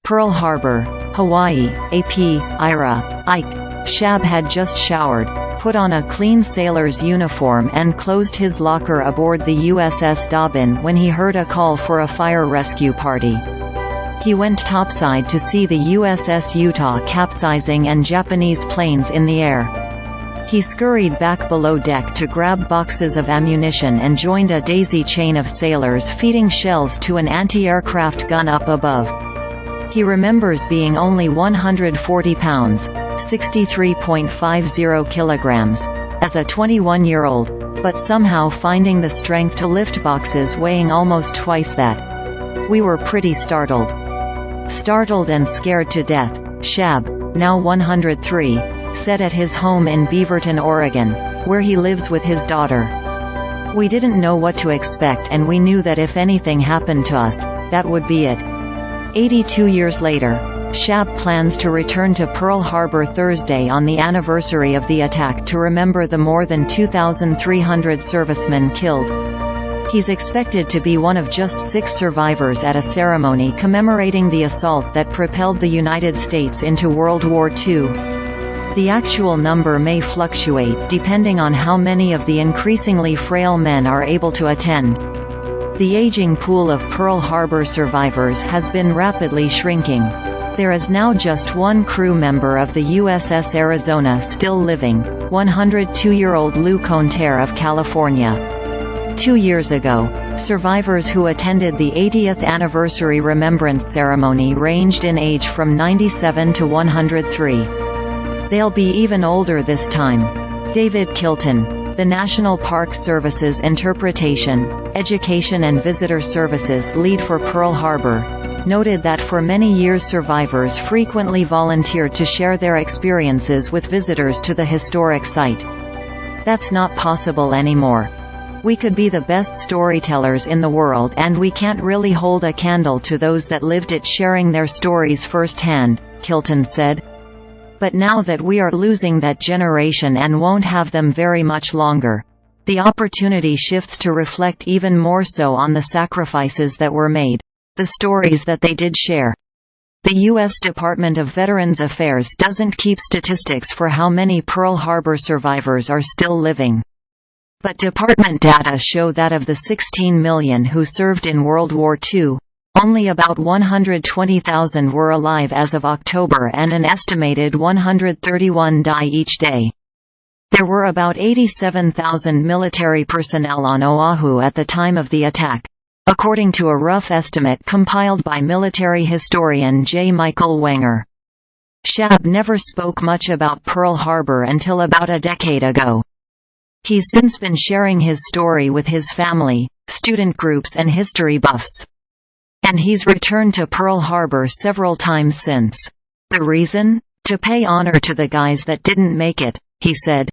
Pearl Harbor, Hawaii, AP, Ira, Ike. Schab had just showered, put on a clean sailor's uniform and closed his locker aboard the USS Dobbin when he heard a call for a fire rescue party. He went topside to see the USS Utah capsizing and Japanese planes in the air. He scurried back below deck to grab boxes of ammunition and joined a daisy chain of sailors feeding shells to an anti-aircraft gun up above. He remembers being only 140 pounds, 63.50 kilograms, as a 21-year-old, but somehow finding the strength to lift boxes weighing almost twice that. We were pretty startled. Startled and scared to death, Schab, now 103, said at his home in Beaverton, Oregon, where he lives with his daughter. We didn't know what to expect, and we knew that if anything happened to us, that would be it. 82 years later, Schab plans to return to Pearl Harbor Thursday on the anniversary of the attack to remember the more than 2,300 servicemen killed. He's expected to be one of just 6 survivors at a ceremony commemorating the assault that propelled the United States into World War II. The actual number may fluctuate depending on how many of the increasingly frail men are able to attend. The aging pool of Pearl Harbor survivors has been rapidly shrinking. There is now just one crew member of the USS Arizona still living, 102-year-old Lou Conter of California. 2 years ago, survivors who attended the 80th anniversary remembrance ceremony ranged in age from 97 to 103. They'll be even older this time. David Kilton, the National Park Service's Interpretation, Education and Visitor Services lead for Pearl Harbor, noted that for many years survivors frequently volunteered to share their experiences with visitors to the historic site. That's not possible anymore. We could be the best storytellers in the world, and we can't really hold a candle to those that lived it sharing their stories firsthand, Kilton said. But now that we are losing that generation and won't have them very much longer, the opportunity shifts to reflect even more so on the sacrifices that were made, the stories that they did share. The U.S. Department of Veterans Affairs doesn't keep statistics for how many Pearl Harbor survivors are still living. But department data show that of the 16 million who served in World War II, only about 120,000 were alive as of October, and an estimated 131 die each day. There were about 87,000 military personnel on Oahu at the time of the attack, according to a rough estimate compiled by military historian J. Michael Wenger. Schab never spoke much about Pearl Harbor until about a decade ago. He's since been sharing his story with his family, student groups and history buffs. And he's returned to Pearl Harbor several times since. The reason? To pay honor to the guys that didn't make it, he said.